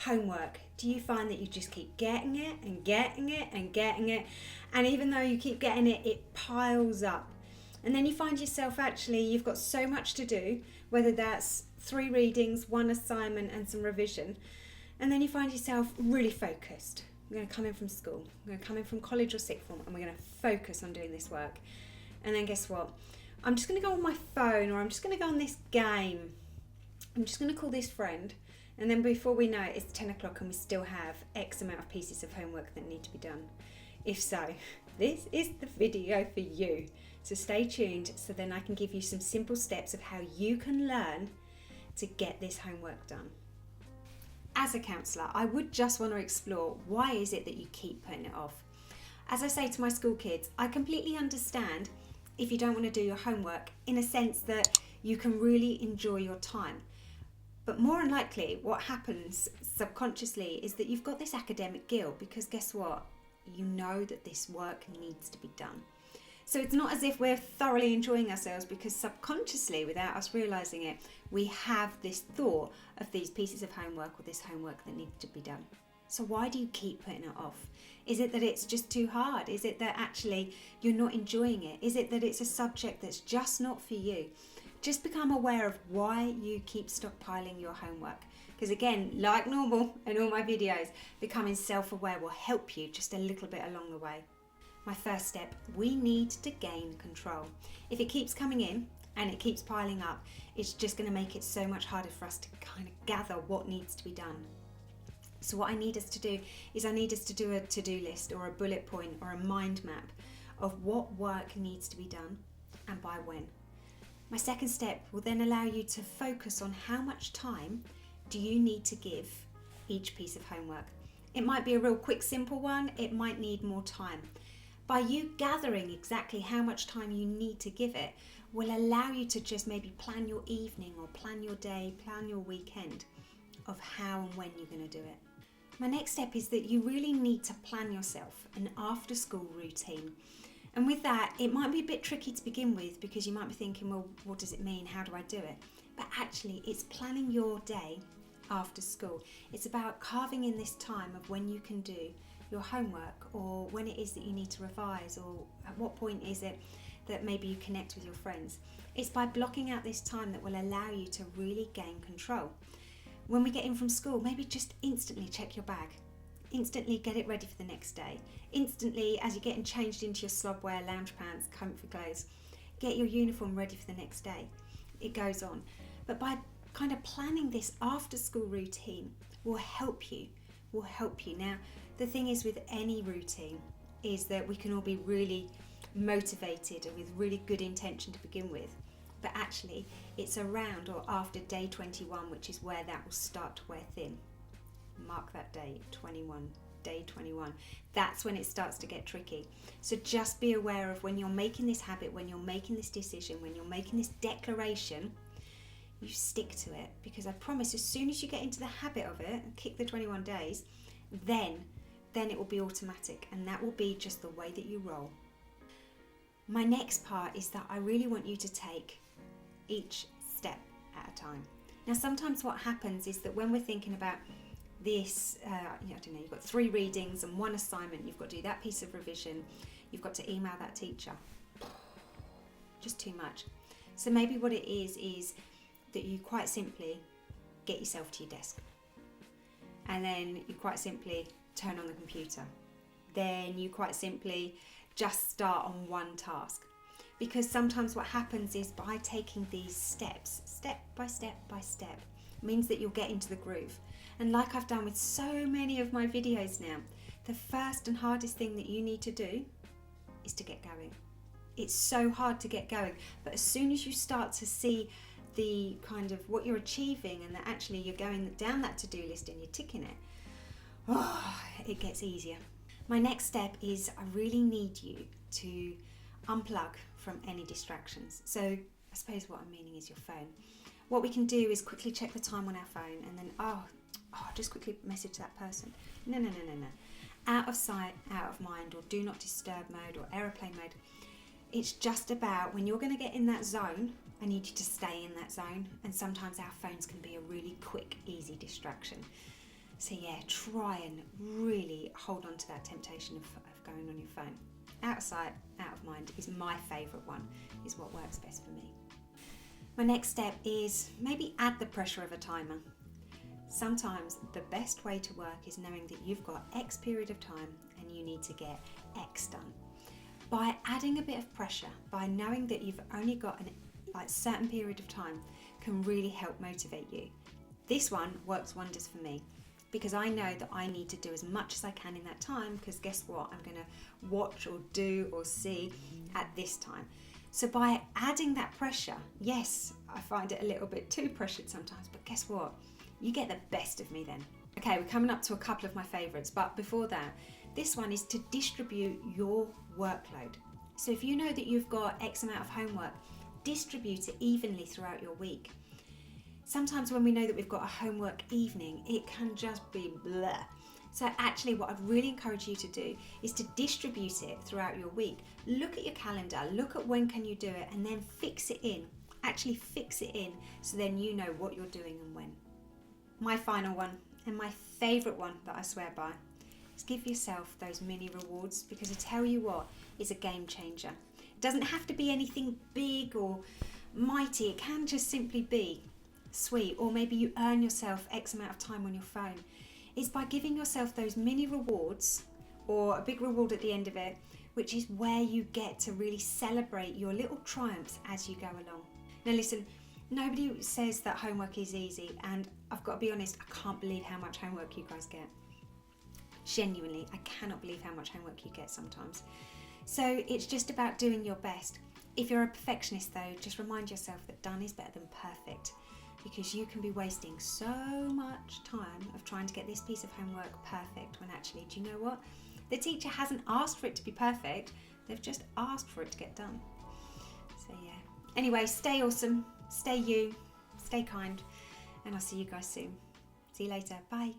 homework, do you find that you just keep getting it and getting it and getting it, and even though you keep getting it, it piles up, and then you find yourself actually you've got so much to do, whether that's 3 readings, 1 assignment and some revision, and then you find yourself really focused. I'm going to come in from school, I'm going to come in from college or sixth form, and we're going to focus on doing this work. And then guess what? I'm just going to go on my phone, or I'm just going to go on this game. I'm just going to call this friend. And then before we know it, it's 10 o'clock and we still have X amount of pieces of homework that need to be done. If so, this is the video for you. So stay tuned so then I can give you some simple steps of how you can learn to get this homework done. As a counsellor, I would just want to explore why is it that you keep putting it off. As I say to my school kids, I completely understand if you don't want to do your homework, in a sense that you can really enjoy your time. But more than likely, what happens subconsciously is that you've got this academic guilt, because guess what? You know that this work needs to be done. So it's not as if we're thoroughly enjoying ourselves, because subconsciously, without us realising it, we have this thought of these pieces of homework or this homework that needs to be done. So why do you keep putting it off? Is it that it's just too hard? Is it that actually you're not enjoying it? Is it that it's a subject that's just not for you? Just become aware of why you keep stockpiling your homework. Because again, like normal in all my videos, becoming self-aware will help you just a little bit along the way. My first step, we need to gain control. If it keeps coming in and it keeps piling up, it's just going to make it so much harder for us to kind of gather what needs to be done. So what I need us to do is I need us to do a to-do list or a bullet point or a mind map of what work needs to be done and by when. My second step will then allow you to focus on how much time do you need to give each piece of homework. It might be a real quick, simple one. It might need more time. By you gathering exactly how much time you need to give it will allow you to just maybe plan your evening or plan your day, plan your weekend of how and when you're going to do it. My next step is that you really need to plan yourself an after school routine. And with that, it might be a bit tricky to begin with, because you might be thinking, well, what does it mean? How do I do it? But actually, it's planning your day after school. It's about carving in this time of when you can do your homework, or when it is that you need to revise, or at what point is it that maybe you connect with your friends. It's by blocking out this time that will allow you to really gain control. When we get in from school, maybe just instantly check your bag. Instantly get it ready for the next day. Instantly, as you're getting changed into your slobwear, lounge pants, comfy clothes, get your uniform ready for the next day. It goes on. But by kind of planning this after school routine will help you. Now, the thing is with any routine is that we can all be really motivated and with really good intention to begin with. But actually, it's around or after day 21, which is where that will start to wear thin. Mark that day 21, day 21. That's when it starts to get tricky. So just be aware of when you're making this habit, when you're making this decision, when you're making this declaration, you stick to it. Because I promise, as soon as you get into the habit of it and kick the 21 days, then it will be automatic, and that will be just the way that you roll. My next part is that I really want you to take each step at a time. Now, sometimes what happens is that when we're thinking about this, you've got 3 readings and 1 assignment, you've got to do that piece of revision, you've got to email that teacher. Just too much. So maybe what it is that you quite simply get yourself to your desk. And then you quite simply turn on the computer. Then you quite simply just start on one task. Because sometimes what happens is by taking these steps, step by step by step, means that you'll get into the groove. And like I've done with so many of my videos now, the first and hardest thing that you need to do is to get going. It's so hard to get going, but as soon as you start to see the kind of what you're achieving and that actually you're going down that to-do list and you're ticking it, it gets easier. My next step is I really need you to unplug from any distractions. So I suppose what I'm meaning is your phone. What we can do is quickly check the time on our phone and then, just quickly message that person. No. Out of sight, out of mind, or do not disturb mode or aeroplane mode. It's just about when you're going to get in that zone, I need you to stay in that zone. And sometimes our phones can be a really quick, easy distraction. So yeah, try and really hold on to that temptation of going on your phone. Out of sight, out of mind is my favourite one, is what works best for me. My next step is maybe add the pressure of a timer. Sometimes the best way to work is knowing that you've got X period of time and you need to get X done. By adding a bit of pressure, by knowing that you've only got a certain period of time, can really help motivate you. This one works wonders for me because I know that I need to do as much as I can in that time, because guess what? I'm going to watch or do or see at this time. So by adding that pressure, yes, I find it a little bit too pressured sometimes, but guess what? You get the best of me then. Okay, we're coming up to a couple of my favourites, but before that, this one is to distribute your workload. So if you know that you've got X amount of homework, distribute it evenly throughout your week. Sometimes when we know that we've got a homework evening, it can just be blah. So actually what I'd really encourage you to do is to distribute it throughout your week. Look at your calendar, look at when can you do it, and then fix it in. Actually fix it in so then you know what you're doing and when. My final one, and my favourite one that I swear by, is give yourself those mini rewards, because I tell you what, it's a game changer. It doesn't have to be anything big or mighty, it can just simply be sweet, or maybe you earn yourself X amount of time on your phone. It's by giving yourself those mini rewards, or a big reward at the end of it, which is where you get to really celebrate your little triumphs as you go along. Now listen, nobody says that homework is easy, and I've got to be honest, I can't believe how much homework you guys get. Genuinely, I cannot believe how much homework you get sometimes. So it's just about doing your best. If you're a perfectionist though, just remind yourself that done is better than perfect, because you can be wasting so much time of trying to get this piece of homework perfect when actually, do you know what? The teacher hasn't asked for it to be perfect, they've just asked for it to get done. So yeah. Anyway, stay awesome, stay you, stay kind, and I'll see you guys soon. See you later, bye.